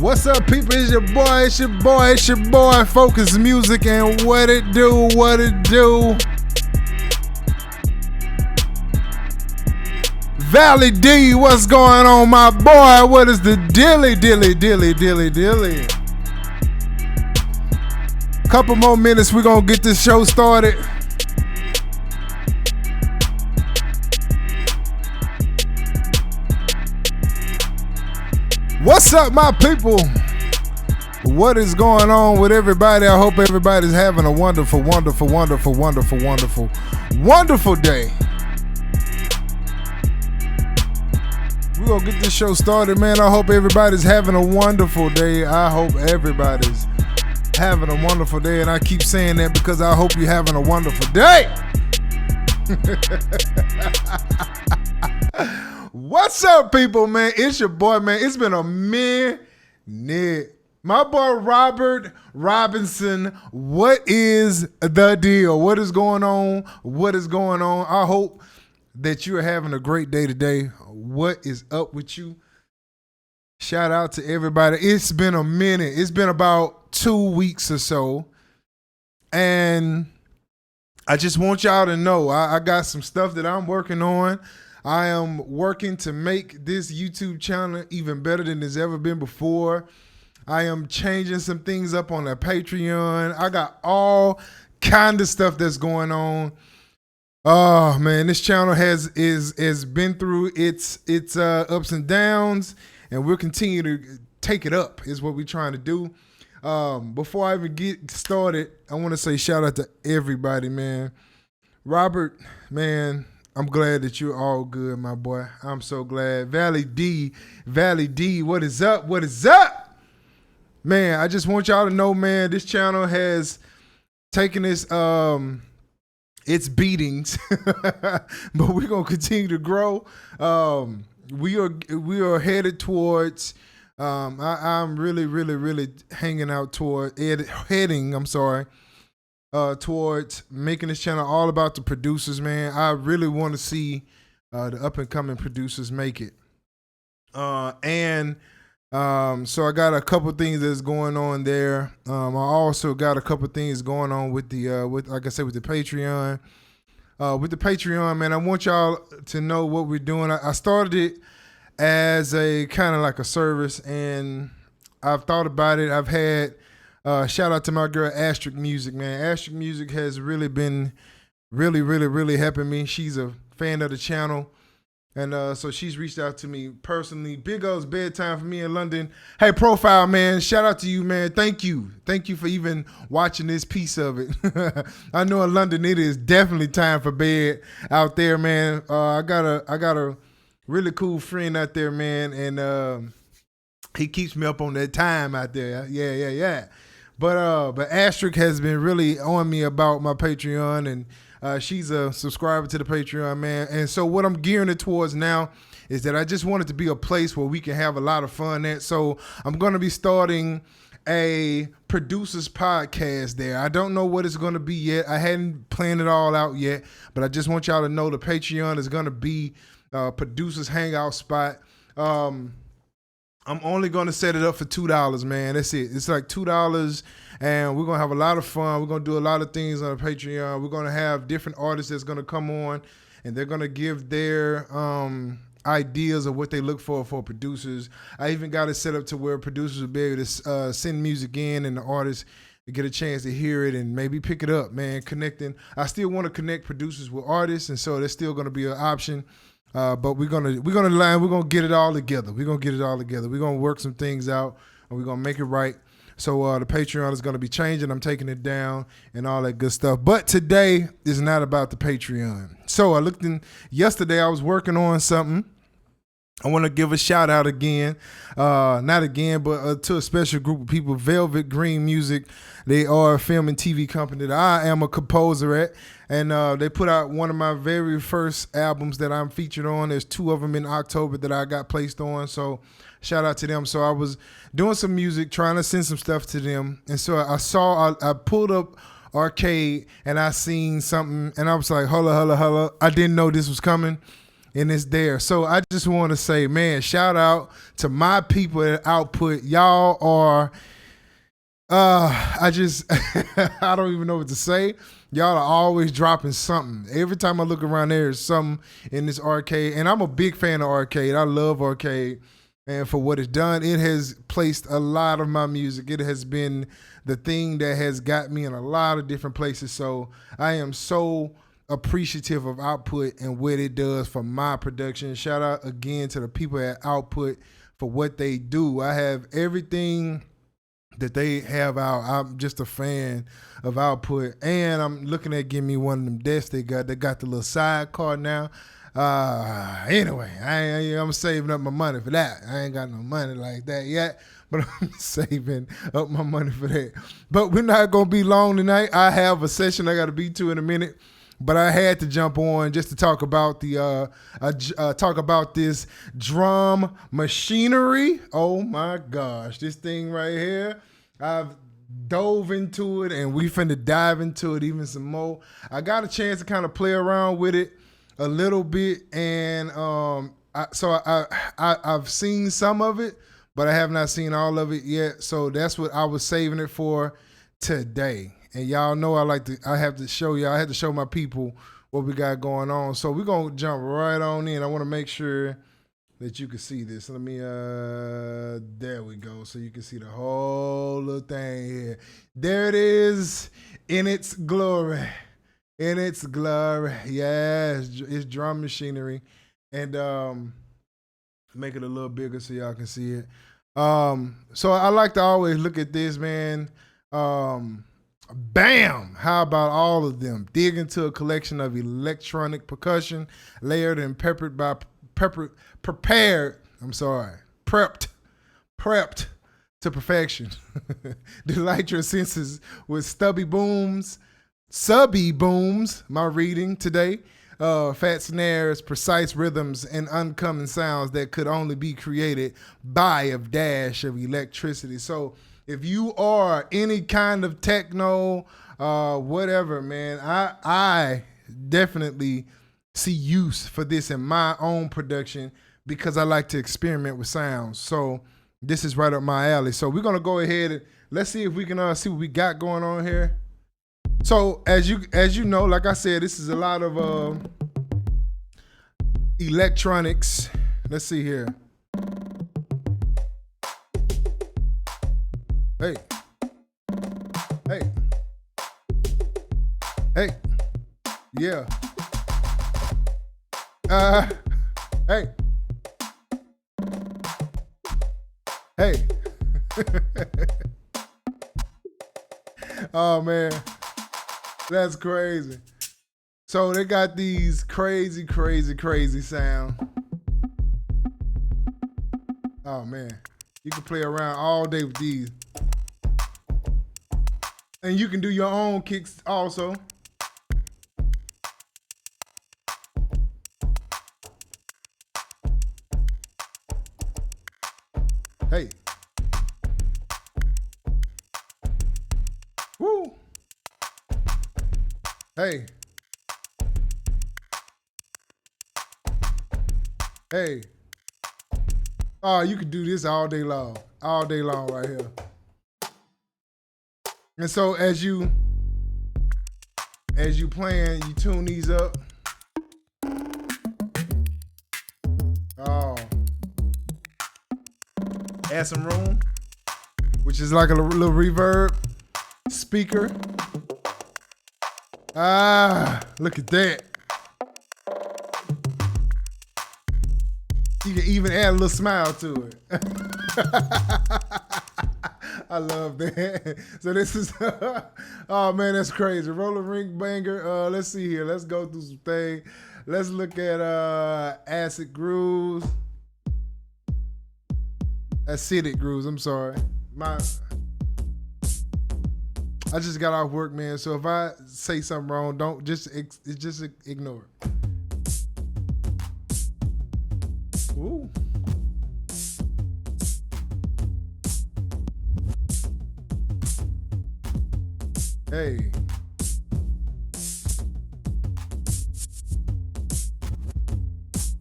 What's up, people? It's your boy, Focus Music, and what it do? Valley D, what's going on, my boy? What is the dilly? Couple more minutes, we're gonna get this show started. What's up, my people? What is going on with everybody? I hope everybody's having a wonderful day. We're going to get this show started, man. I hope everybody's having a wonderful day. And I keep saying that because I hope you're having a wonderful day. What's up, people, man? It's your boy, man. It's been a minute. My boy, Robert Robinson, what is the deal? What is going on? I hope that you're having a great day today. What is up with you? Shout out to everybody. It's been a minute. It's been about 2 weeks or so. And I just want y'all to know I got some stuff that I'm working on. I am working to make this YouTube channel even better than it's ever been before. I am changing some things up on the Patreon. I got all kind of stuff that's going on. Oh man, this channel has been through its ups and downs, and we'll continue to take it up. Is what we're trying to do. Before I even get started, I want to say shout out to everybody, man. Robert, man. I'm glad that you're all good, my boy. I'm so glad. Valley D, what is up? Man, I just want y'all to know, man, this channel has taken its beatings, but we're going to continue to grow. We are headed towards, I'm really heading towards making this channel all about the producers, man. I really want to see the up and coming producers make it. So I got a couple things that's going on there. I also got a couple things going on with the like I said, with the Patreon. With the Patreon, man, I want y'all to know what we're doing. I started it as a kind of like a service, and I've thought about it. I've had shout out to my girl Asterisk Music, man. Asterisk Music has really been really helping me. She's a fan of the channel. And so she's reached out to me personally. Big O's bedtime for me in London. Hey, Profile, man, shout out to you, man. Thank you for even watching this piece of it. I know in London it is definitely time for bed out there, man. I got a really cool friend out there, man, and he keeps me up on that time out there. Yeah. But Asterisk has been really on me about my Patreon, and she's a subscriber to the Patreon, man. And so what I'm gearing it towards now is that I just want it to be a place where we can have a lot of fun at. So I'm going to be starting a producers podcast there. I don't know what it's going to be yet. I hadn't planned it all out yet, but I just want y'all to know the Patreon is going to be a producers hangout spot. I'm only going to set it up for $2, man. That's it. It's like $2, and we're going to have a lot of fun. We're going to do a lot of things on the Patreon. We're going to have different artists that's going to come on, and they're going to give their ideas of what they look for producers. I even got it set up to where producers will be able to send music in, and the artists get a chance to hear it and maybe pick it up, man, connecting. I still want to connect producers with artists, and so that's still going to be an option. But we're gonna get it all together. We're gonna work some things out, and we're gonna make it right. So the Patreon is gonna be changing. I'm taking it down and all that good stuff. But today is not about the Patreon. So I looked in yesterday. I was working on something. I want to give a shout out again, not again, but to a special group of people, Velvet Green Music. They are a film and TV company that I am a composer at, and they put out one of my very first albums that I'm featured on. There's 2 of them in October that I got placed on, so shout out to them. So I was doing some music, trying to send some stuff to them, and so I pulled up Arcade, and I seen something, and I was like, holla. I didn't know this was coming. and it's there. So I just want to say, man, shout out to my people at Output. Y'all are, I just, I don't even know what to say. Y'all are always dropping something. Every time I look around, there's something in this arcade. And I'm a big fan of arcade. I love arcade. And for what it's done, it has placed a lot of my music. It has been the thing that has got me in a lot of different places. So I am so appreciative of Output and what it does for my production. Shout out again to the people at Output for what they do. I have everything that they have out. I'm just a fan of Output, and I'm looking at getting me one of them desks they got. They got the little sidecar now. Anyway, I'm saving up my money for that. I ain't got no money like that yet, but I'm saving up my money for that. But we're not gonna be long tonight. I have a session I got to be to in a minute, but I had to jump on just to talk about the talk about this drum machinery. Oh my gosh, this thing right here. I've dove into it, and we finna dive into it even some more. I got a chance to kind of play around with it a little bit, and I've seen some of it, but I have not seen all of it yet. So that's what I was saving it for today. And y'all know I have to show y'all. I had to show my people what we got going on. So we're gonna jump right on in. I want to make sure that you can see this. Let me there we go. So you can see the whole little thing here. There it is in its glory. In its glory. Yeah, it's drum machinery. And make it a little bigger so y'all can see it. So I like to always look at this, man. Bam! How about all of them? Dig into a collection of electronic percussion, layered and prepped to perfection. Delight your senses with subby booms, my reading today, fat snares, precise rhythms, and uncommon sounds that could only be created by a dash of electricity. So if you are any kind of techno, whatever, man, I definitely see use for this in my own production because I like to experiment with sounds. So this is right up my alley. So we're gonna go ahead and let's see if we can see what we got going on here. So as you know, like I said, this is a lot of electronics. Let's see here. Hey. Yeah. Hey. Oh man, that's crazy. So they got these crazy sound. Oh man, you can play around all day with these. And you can do your own kicks also. Hey. Woo. Hey. Hey. Oh, you can do this all day long right here. And so as you playing, you tune these up. Oh. Add some room, which is like a little reverb speaker. Look at that. You can even add a little smile to it. I love that. So this is, oh man, that's crazy. Roller Rink Banger. Let's see here. Let's go through some things. Let's look at Acid Grooves. Acidic Grooves, I'm sorry. I just got off work, man. So if I say something wrong, don't just ignore it. Ooh. Hey.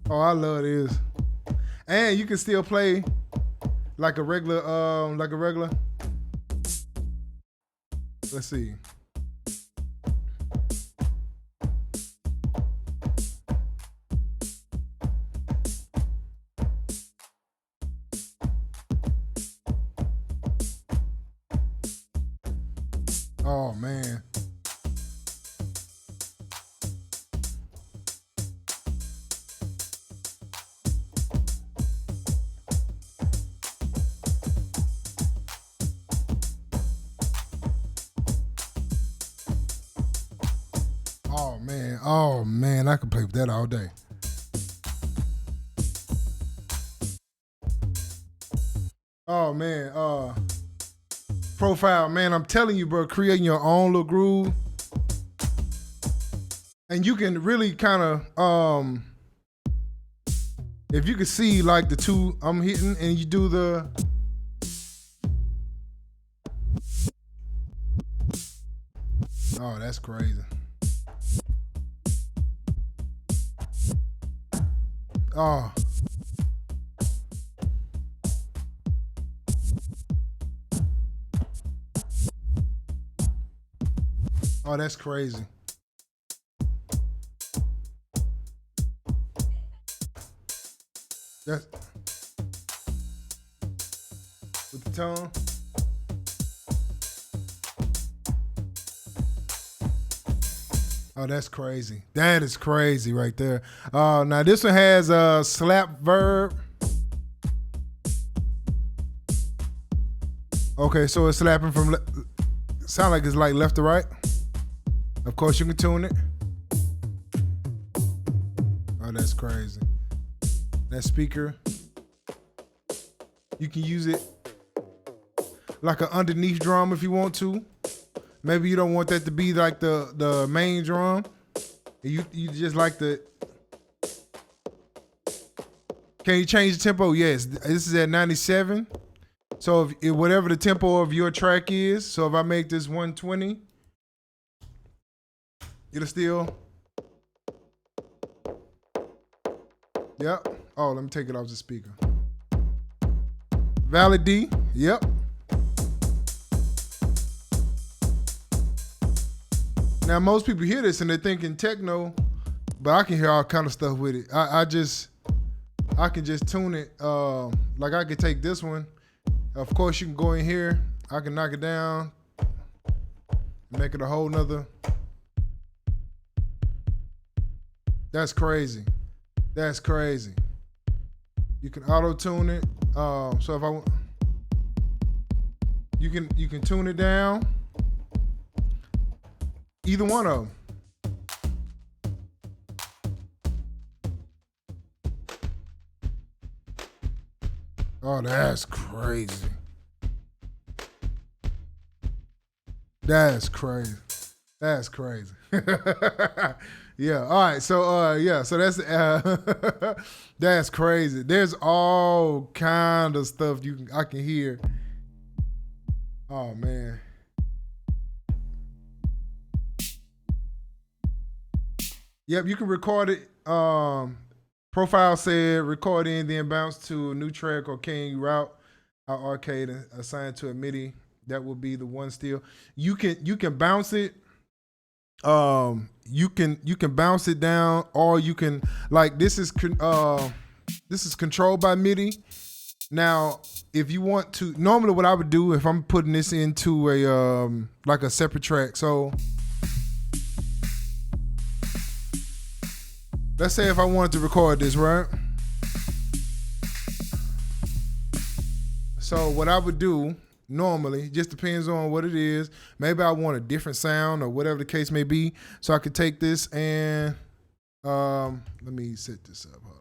Oh, I love this. And you can still play like a regular, let's see. Oh man. Oh man, I can play with that all day. Oh man, profile, man, I'm telling you, bro, creating your own little groove. And you can really kind of, if you can see like the two I'm hitting and you do the, oh, that's crazy. Oh. Oh, that's crazy. That's with the tone. Oh, that's crazy. That is crazy right there. Now this one has a slap verb. Okay, so it's slapping from, sound like it's like left to right. Of course, you can tune it. Oh, that's crazy. That speaker, you can use it like an underneath drum if you want to. Maybe you don't want that to be like the main drum. You just like the. Can you change the tempo? Yes. This is at 97. So if whatever the tempo of your track is, so if I make this 120, it'll still. Yep. Oh, let me take it off the speaker. Valid D. Yep. Now most people hear this and they're thinking techno, but I can hear all kind of stuff with it. I can just tune it. Like I could take this one. Of course, you can go in here. I can knock it down, make it a whole nother. That's crazy. That's crazy. You can auto tune it. So if I want, you can tune it down. Either one of them. Oh, that's crazy. That's crazy. That's crazy. Yeah. All right. So yeah. So that's that's crazy. There's all kind of stuff I can hear. Oh man. Yep. You can record it. Profile said record in, then bounce to a new track or can you route our arcade and assign to a MIDI. That will be the one still. You can bounce it. You can bounce it down, or you can like this is controlled by MIDI. Now, if you want to, normally what I would do if I'm putting this into a like a separate track. So let's say if I wanted to record this, right? So what I would do normally, just depends on what it is. Maybe I want a different sound or whatever the case may be. So I could take this and let me set this up. Hold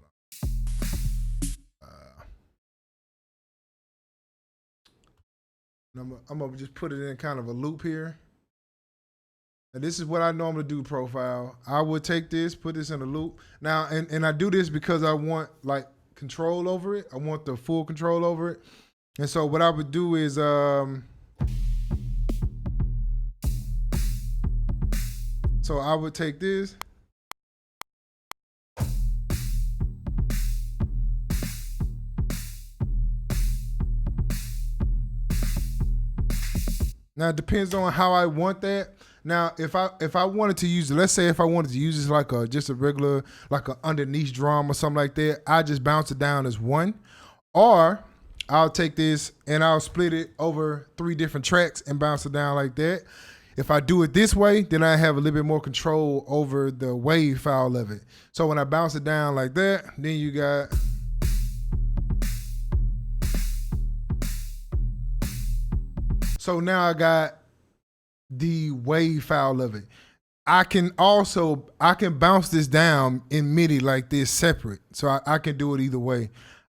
on. I'm gonna just put it in kind of a loop here. And this is what I normally do, profile. I would take this, put this in a loop. Now, and I do this because I want like control over it. I want the full control over it. And so what I would do is so I would take this. Now it depends on how I want that. Now, if I wanted to use it, let's say if I wanted to use this like just a regular like a underneath drum or something like that, I just bounce it down as one, or I'll take this and I'll split it over 3 different tracks and bounce it down like that. If I do it this way, then I have a little bit more control over the wave file of it. So when I bounce it down like that, then you got. So now I got the wave file of it. I can bounce this down in MIDI like this separate. So I can do it either way.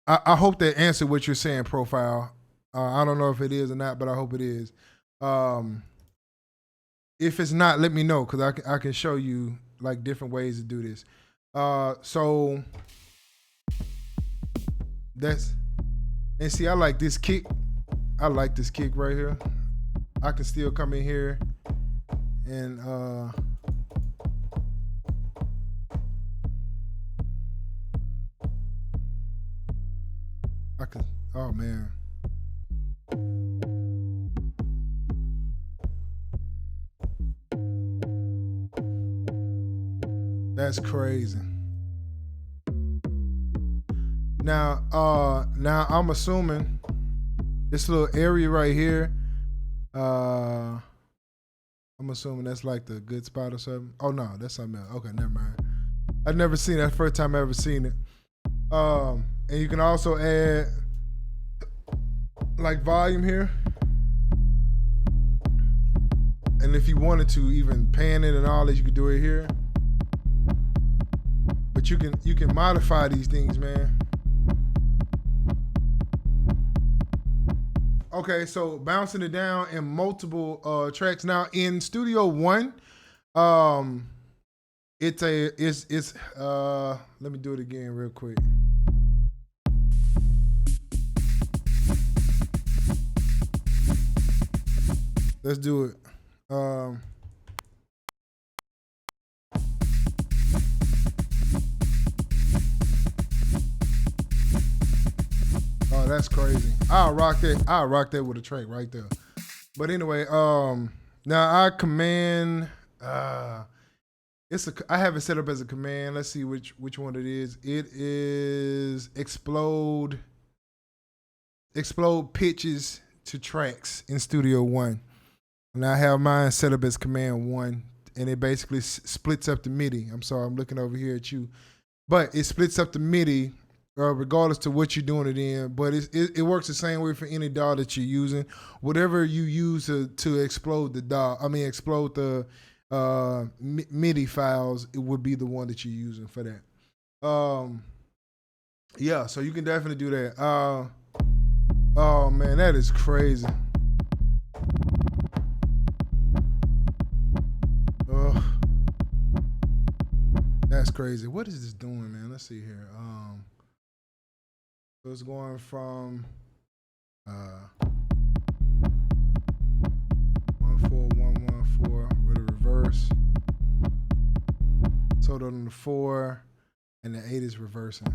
I hope that answered what you're saying, Profile. I don't know if it is or not, but I hope it is. If it's not, let me know, because I can show you like different ways to do this. So that's, and see, I like this kick. I like this kick right here. I can still come in here and I can, oh man. That's crazy. Now I'm assuming this little area right here, I'm assuming that's like the good spot or something. Oh no, that's something else. Okay, never mind. I've never seen that. First time I ever seen it. And you can also add like volume here. And if you wanted to even pan it and all that, you could do it here. But you can modify these things, man. Okay, so bouncing it down in multiple tracks. Now in Studio One, it's let me do it again real quick. Let's do it. Oh, that's crazy. I'll rock that with a track right there. But anyway, now I command I have it set up as a command. Let's see which one it is. It is explode pitches to tracks in Studio One. And I have mine set up as command 1, and it basically splits up the MIDI. I'm sorry, I'm looking over here at you. But it splits up the MIDI regardless to what you're doing it in. But it works the same way for any DAW that you're using. Whatever you use to explode the DAW, explode the MIDI files, it would be the one that you're using for that. Yeah, so you can definitely do that. Oh man, that is crazy. That's crazy. What is this doing, man? Let's see here. So it's going from 14114 with a reverse. Total on the 4, and the 8 is reversing.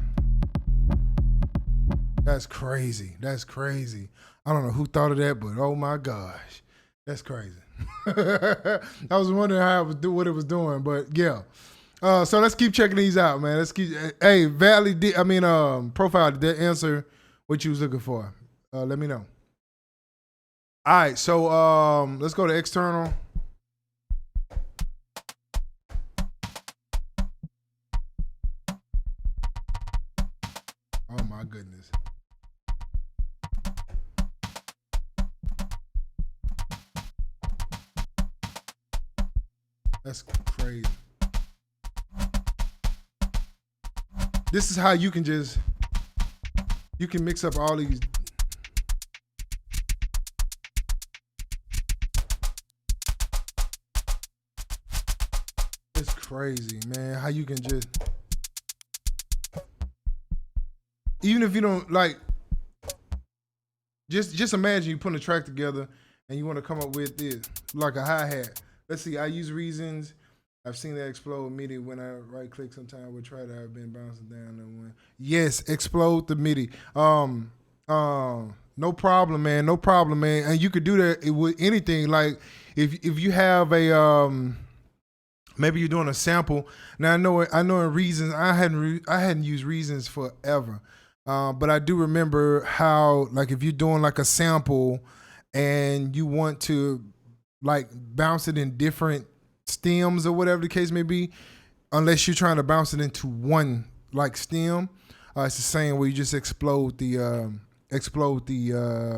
That's crazy. That's crazy. I don't know who thought of that, but oh my gosh, that's crazy. I was wondering how it was what it was doing, but yeah. So let's keep checking these out, man. Let's keep. Hey, Profile, did that answer what you was looking for? Let me know. All right, so let's go to external. Oh my goodness. That's crazy. This is how you can mix up all these. It's crazy, man. How you can even if you don't like, just imagine you putting a track together and you want to come up with this, like a hi-hat. Let's see, I use reasons. I've seen that explode MIDI when I right click. Sometimes we'll try to. I've been bouncing down and one. Yes, explode the MIDI. No problem, man. No problem, man. And you could do that with anything. Like if you have a maybe you're doing a sample. Now I know in Reasons I hadn't used Reasons forever, but I do remember how like if you're doing like a sample and you want to like bounce it in different stems or whatever the case may be, unless you're trying to bounce it into one like stem, it's the same way you just explode the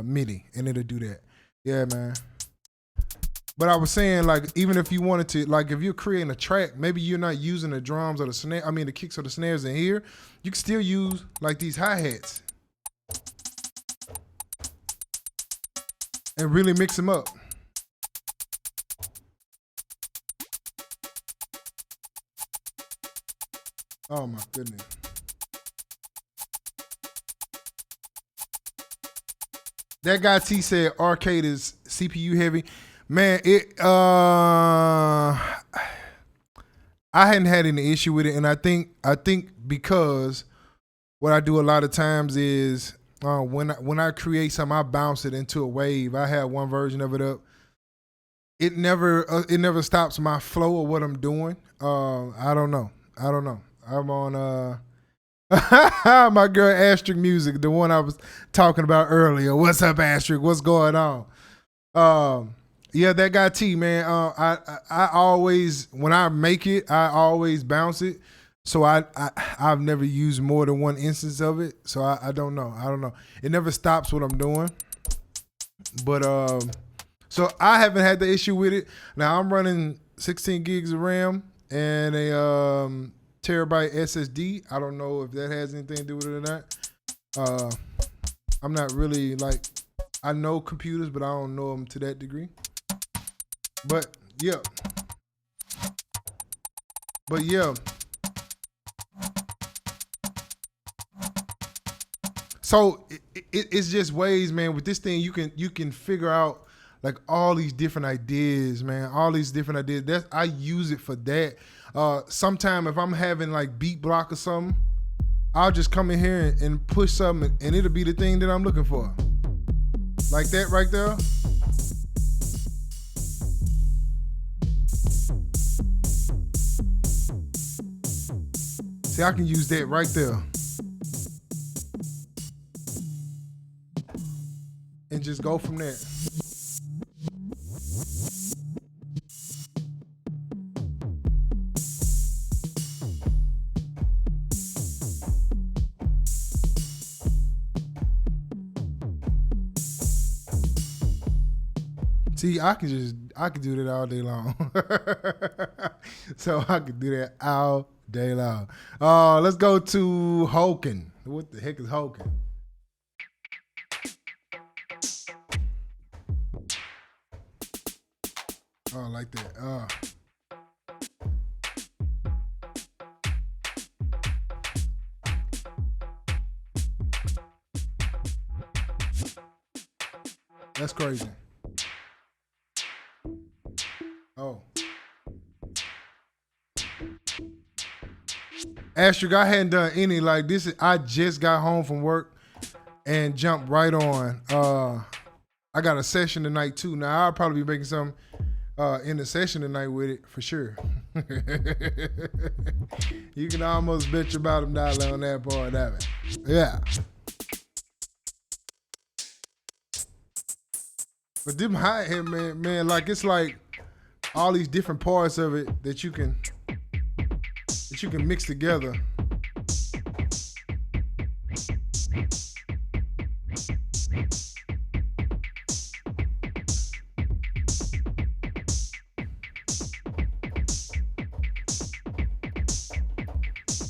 MIDI and it'll do that. Yeah, man. But I was saying, like, even if you wanted to, like, if you're creating a track, maybe you're not using the drums or the snare, the kicks or the snares in here, you can still use, like, these hi-hats and really mix them up. Oh, my goodness. That guy T said arcade is CPU heavy. Man, I hadn't had any issue with it, and I think because what I do a lot of times is when I create something, I bounce it into a wave. I have one version of it up. It never stops my flow of what I'm doing. I don't know. I'm on my girl Asterisk Music, the one I was talking about earlier. What's up, Asterisk? What's going on? Yeah, that guy T, man. I always, when I make it, I always bounce it. So I've never used more than one instance of it. So I don't know. It never stops what I'm doing. But so I haven't had the issue with it. Now I'm running 16 gigs of RAM and a terabyte SSD. I don't know if that has anything to do with it or not. I'm not really like, I know computers, but I don't know them to that degree. But yeah. So it's just ways, man. With this thing, you can figure out like all these different ideas, man. All these different ideas. I use it for that. Sometime if I'm having like beat block or something, I'll just come in here and push something, and it'll be the thing that I'm looking for. Like that right there. See, I can use that right there. And just go from there. See, I could do that all day long. So I could do that all day long. Let's go to Hoken. What the heck is Hoken? Oh, like that. That's crazy. Oh. Asterisk, I hadn't done any like this. I just got home from work and jumped right on. I got a session tonight too. Now I'll probably be making some in the session tonight with it for sure. You can almost bet your bottom dollar on that part of it. Yeah. But them hi-hat, man, like it's like all these different parts of it that you can mix together.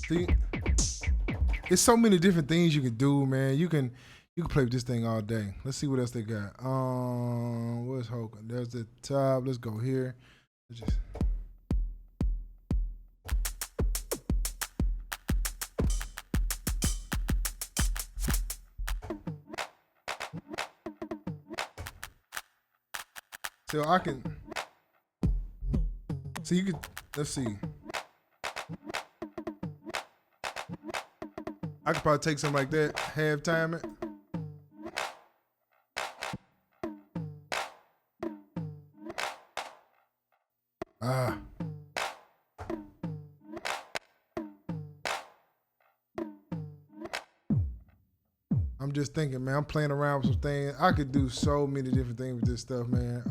See, it's so many different things you can do, man. You can play with this thing all day. Let's see what else they got. Where's Hogan? There's the top. Let's go here. So I can. So you could. Let's see. I could probably take something like that, half time it. I'm just thinking, man. I'm playing around with some things. I could do so many different things with this stuff, man.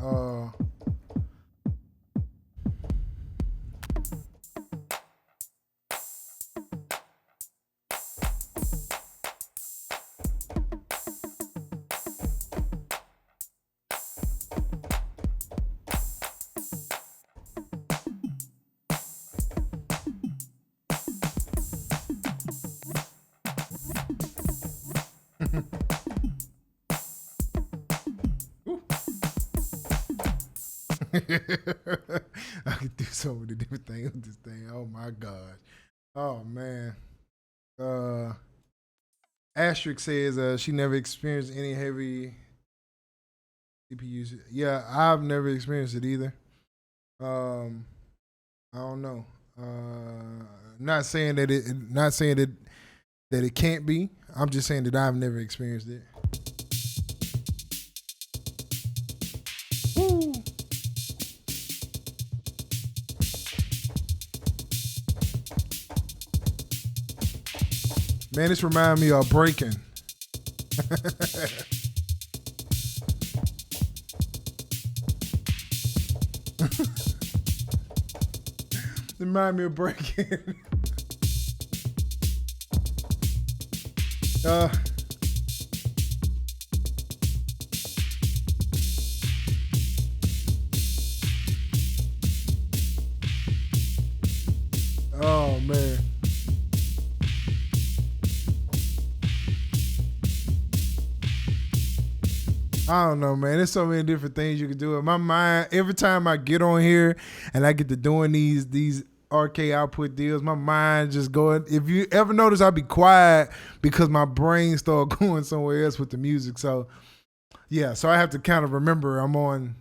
I could do so many different things with this thing. Oh my gosh. Oh man. Asterisk says she never experienced any heavy CPUs. Yeah, I've never experienced it either. I don't know. Not saying that that it can't be. I'm just saying that I've never experienced it. Woo. Man, this reminds me of breaking. Remind me of breaking. Oh man. I don't know, man. There's so many different things you can do. In my mind, every time I get on here and I get to doing these RK output deals, my mind just going. If you ever notice, I'll be quiet because my brain start going somewhere else with the music. So yeah, so I have to kind of remember I'm on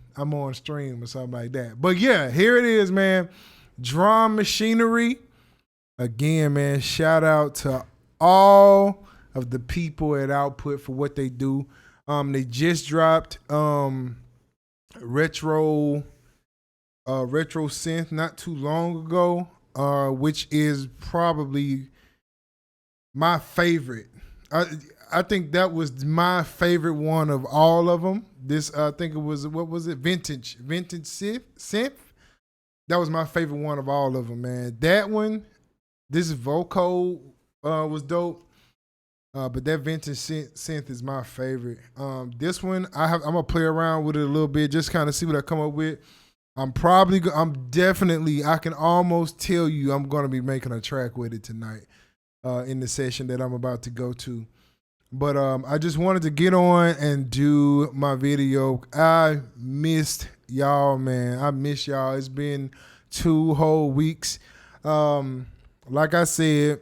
stream or something like that. But yeah, here it is, man. Drum machinery. Again, man, shout out to all of the people at Output for what they do. They just dropped retro synth not too long ago, which is probably my favorite. I think that was my favorite one of all of them. This I think it was, what was it? Vintage synth. That was my favorite one of all of them, man. That one, this vocal was dope. But that vintage synth is my favorite. This one, I'm gonna play around with it a little bit, just kind of see what I come up with. I can almost tell you I'm gonna be making a track with it tonight in the session that I'm about to go to. But I just wanted to get on and do my video. I missed y'all, man. I miss y'all. It's been 2 whole weeks. Like I said,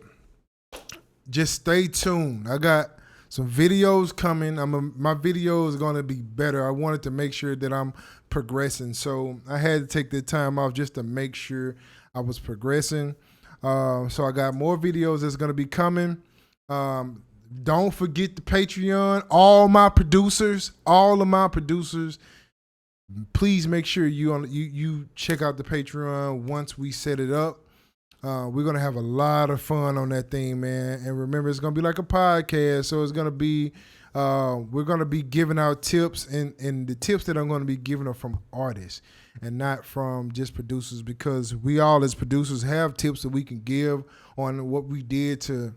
just stay tuned. I got some videos coming. My video is going to be better. I wanted to make sure that I'm progressing. So I had to take the time off just to make sure I was progressing. So I got more videos that's going to be coming. Don't forget the Patreon. All of my producers, please make sure you check out the Patreon once we set it up. We're going to have a lot of fun on that thing, man. And remember, it's going to be like a podcast. So it's going to be, we're going to be giving out tips. And the tips that I'm going to be giving are from artists and not from just producers, because we all as producers have tips that we can give on what we did to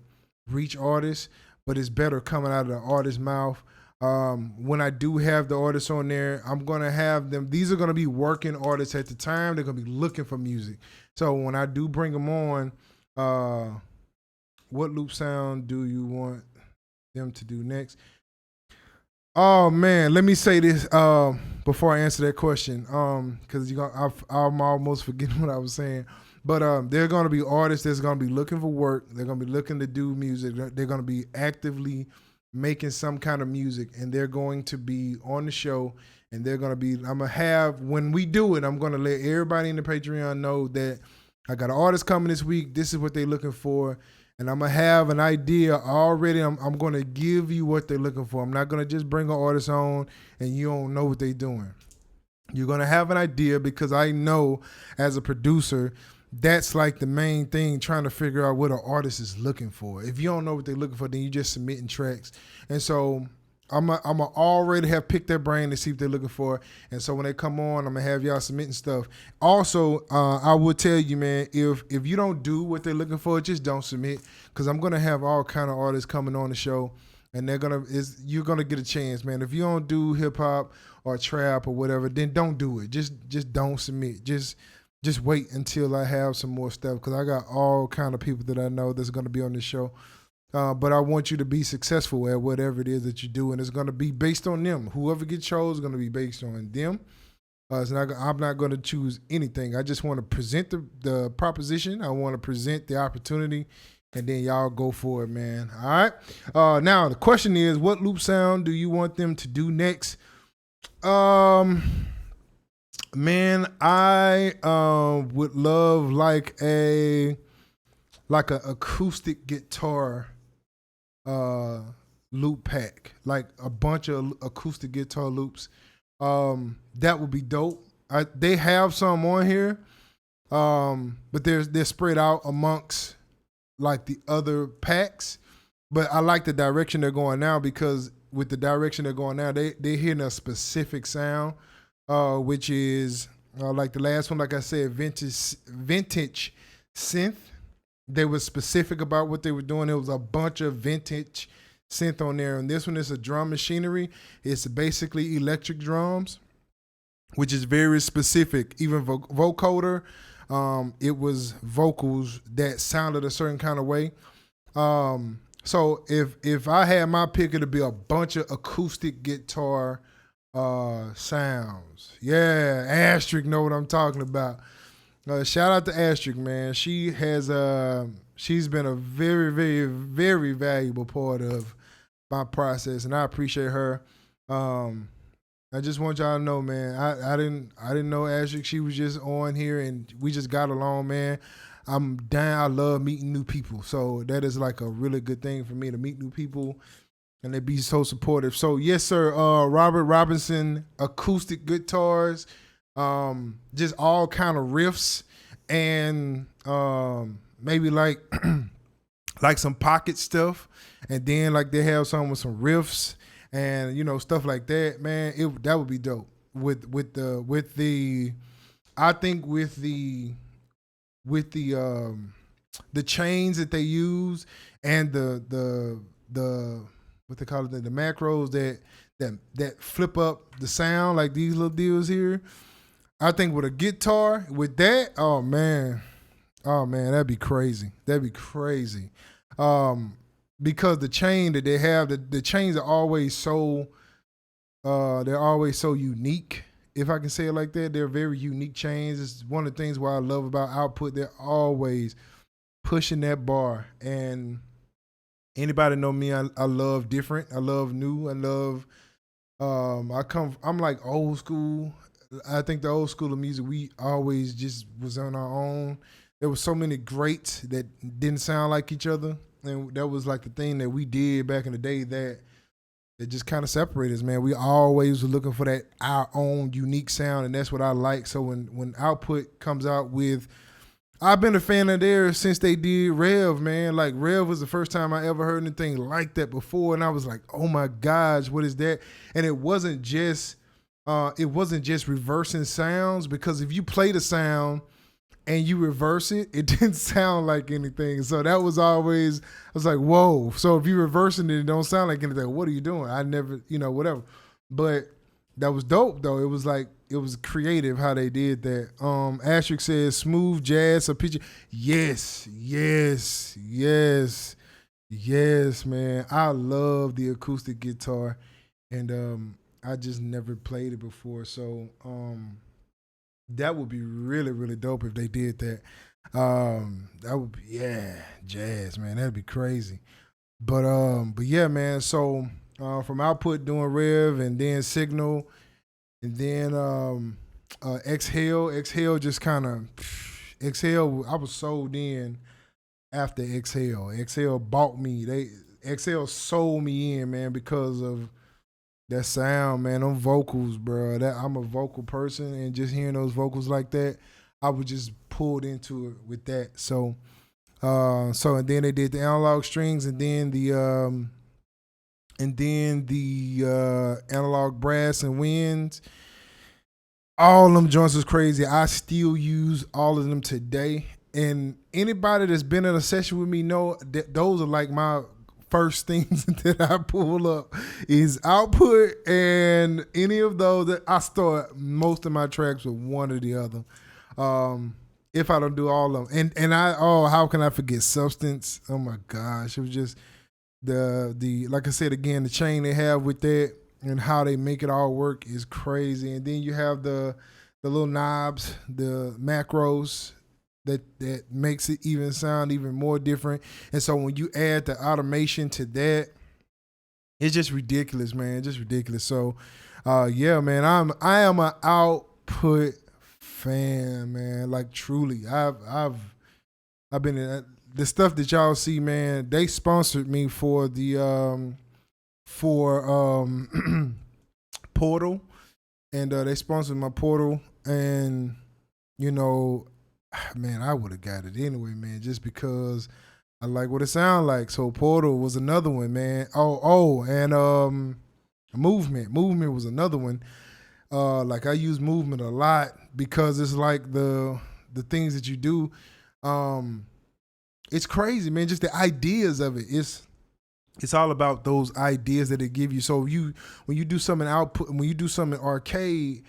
reach artists. But it's better coming out of the artist's mouth. When I do have the artists on there, I'm going to have them. These are going to be working artists at the time. They're going to be looking for music. So when I do bring them on, what loop sound do you want them to do next? Oh man, let me say this before I answer that question, because I'm almost forgetting what I was saying. But they're going to be artists that's going to be looking for work. They're going to be looking to do music. They're going to be actively making some kind of music, and they're going to be on the show. And they're going to be, I'm going to have, when we do it, I'm going to let everybody in the Patreon know that I got an artist coming this week. This is what they're looking for. And I'm going to have an idea already. I'm going to give you what they're looking for. I'm not going to just bring an artist on and you don't know what they're doing. You're going to have an idea, because I know as a producer that's like the main thing, trying to figure out what an artist is looking for. If you don't know what they're looking for, then you just submitting tracks. And so I'm already have picked their brain to see what they're looking for. And so when they come on, I'm gonna have y'all submitting stuff. Also, I will tell you, man, if you don't do what they're looking for, just don't submit, because I'm gonna have all kind of artists coming on the show, and you're gonna get a chance, man. If you don't do hip hop or trap or whatever, then don't do it. Just don't submit. Just wait until I have some more stuff, because I got all kind of people that I know that's gonna be on this show. But I want you to be successful at whatever it is that you do, and it's going to be based on them. Whoever gets chosen is going to be based on them. I'm not going to choose anything. I just want to present the proposition. I want to present the opportunity, and then y'all go for it, man. All right? Now, the question is, what loop sound do you want them to do next? Man, I would love like a acoustic guitar loop pack, like a bunch of acoustic guitar loops. That would be dope. They have some on here, but they're spread out amongst like the other packs. But I like the direction they're going now, because with the direction they're going now, they're hitting a specific sound, which is like the last one, like I said, vintage synth. They were specific about what they were doing. It was a bunch of vintage synth on there. And this one is a drum machinery. It's basically electric drums, which is very specific. Even vocoder, it was vocals that sounded a certain kind of way. So if I had my pick, it'd be a bunch of acoustic guitar sounds. Yeah, Asterisk know what I'm talking about. Shout out to Asterisk, man. She's been a very, very, very valuable part of my process, and I appreciate her. I just want y'all to know, man. I didn't know Asterisk. She was just on here, and we just got along, man. I'm down. I love meeting new people, so that is like a really good thing for me, to meet new people, and they be so supportive. So yes, sir. Robert Robinson acoustic guitars. Just all kind of riffs, and maybe like like some pocket stuff, and then like they have some with some riffs and stuff like that. Man, that would be dope with the I think with the chains that they use, and the what they call it, the macros that flip up the sound, like these little deals here. I think with a guitar, with that, oh man, that'd be crazy. Because the chain that they have, the chains are always so, they're always so unique. If I can say it like that, they're very unique chains. It's one of the things why I love about Output. They're always pushing that bar. And anybody know me, I love different. I love new. I love. I'm like old school. I think the old school of music, we always just was on our own. There were so many greats that didn't sound like each other, and that was like the thing that we did back in the day that just kind of separated us, man. We always were looking for that our own unique sound, and that's what I like. So when Output comes out with, I've been a fan of theirs since they did Rev, man. Like Rev was the first time I ever heard anything like that before, and I was like, oh my gosh, what is that? And it wasn't just reversing sounds, because if you play the sound and you reverse it, it didn't sound like anything. So that was always, I was like, whoa. So if you're reversing it, it don't sound like anything. What are you doing? I never, whatever. But that was dope though. It was like, it was creative how they did that. Asterisk says smooth jazz or pitch. Yes, man. I love the acoustic guitar, and I just never played it before. So that would be really, really dope if they did that. That would be, jazz, man. That'd be crazy. But yeah, man. So from Output doing Rev, and then Signal, and then Exhale just kind of Exhale. I was sold in after Exhale. Exhale bought me. Exhale sold me in, man, because of that sound, man. Them vocals, bro. I'm a vocal person, and just hearing those vocals like that, I was just pulled into it with that. So and then they did the analog strings, and then the analog brass and winds. All them joints was crazy. I still use all of them today. And anybody that's been in a session with me know that those are like my first things that I pull up is output, and any of those that I start most of my tracks with one or the other. If I don't do all of them. And how can I forget Substance? Oh my gosh. It was just the like I said again, the chain they have with that and how they make it all work is crazy. And then you have the little knobs, the macros that makes it even sound even more different. And so when you add the automation to that, it's just ridiculous, man. Just ridiculous. So yeah, man, I am an output fan, man. Like truly. I've been in the stuff that y'all see, man. They sponsored me for the Portal, and they sponsored my Portal, and you know, man, I would have got it anyway, man, just because I like what it sounds like. So Portal was another one, man. And Movement was another one. Like I use Movement a lot because it's like the things that you do. It's crazy, man. Just the ideas of it. It's all about those ideas that it give you. So when you do something output, when you do something arcade,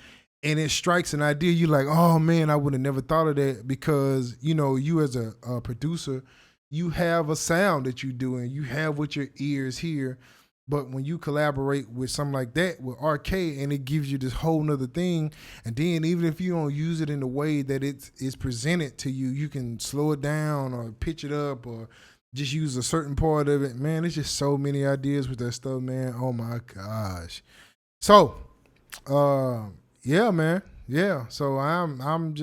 and it strikes an idea, you're like, oh man, I would have never thought of that, because you as a producer, you have a sound that you do and you have what your ears hear. But when you collaborate with something like that with arcade, and it gives you this whole nother thing, and then even if you don't use it in the way that it's presented to you, you can slow it down or pitch it up or just use a certain part of it. Man, there's just so many ideas with that stuff, man. Oh my gosh. So, yeah, man. Yeah. So I'm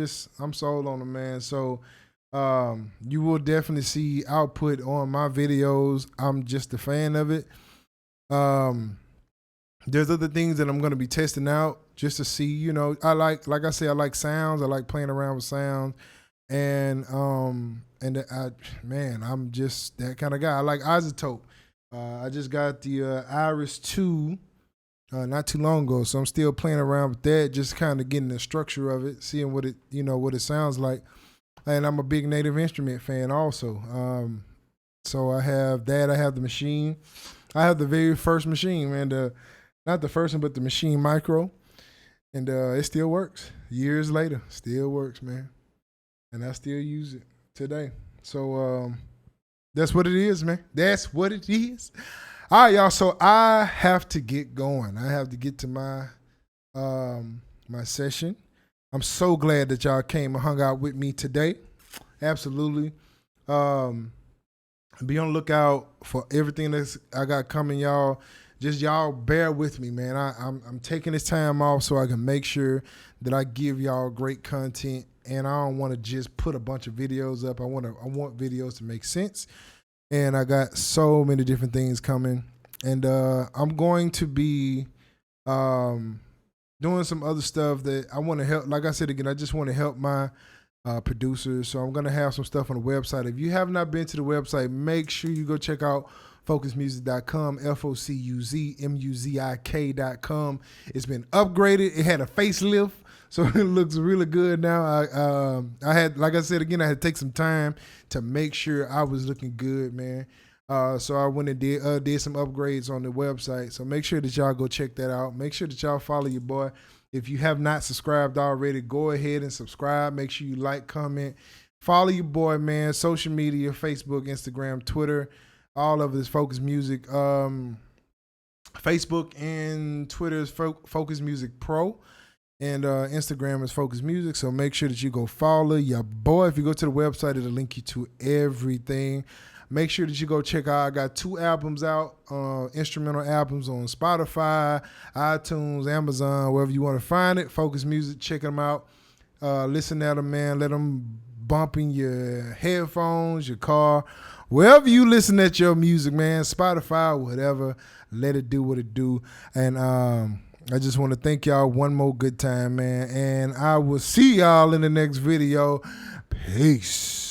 sold on them, man. So you will definitely see output on my videos. I'm just a fan of it. There's other things that I'm gonna be testing out just to see, I like I say, I like sounds. I like playing around with sounds. And I'm just that kind of guy. I like isotope. I just got the Iris 2 not too long ago, so I'm still playing around with that, just kind of getting the structure of it, seeing what it sounds like. And I'm a big Native Instrument fan also. So I have that. I have the machine. I have the very first machine, man. Not the first one, but the Machine Micro, and it still works. Years later, still works, man. And I still use it today. So that's what it is, man. That's what it is. All right, y'all. So I have to get going. I have to get to my my session. I'm so glad that y'all came and hung out with me today. Absolutely. Be on the lookout for everything that I got coming, y'all. Just y'all bear with me, man. I'm taking this time off so I can make sure that I give y'all great content. And I don't want to just put a bunch of videos up. I want videos to make sense. And I got so many different things coming. And I'm going to be doing some other stuff that I want to help. Like I said again, I just want to help my producers. So I'm going to have some stuff on the website. If you have not been to the website, make sure you go check out focusmusic.com, FOCUZMUZIK.com. It's been upgraded. It had a facelift, so it looks really good now. I had, like I said again, I had to take some time to make sure I was looking good, man. So I went and did some upgrades on the website. So make sure that y'all go check that out. Make sure that y'all follow your boy. If you have not subscribed already, go ahead and subscribe. Make sure you like, comment, follow your boy, man. Social media, Facebook, Instagram, Twitter. All of it is Focus Music. Facebook and Twitter is Focus Music Pro. And Instagram is Focus Music. So make sure that you go follow your boy. If you go to the website, it'll link you to everything. Make sure that you go check out. I got 2 albums out, instrumental albums on Spotify, iTunes, Amazon, wherever you want to find it. Focus Music, check them out. Listen at them, man. Let them bump in your headphones, your car, wherever you listen at your music, man. Spotify, whatever. Let it do what it do. And I just want to thank y'all one more good time, man. And I will see y'all in the next video. Peace.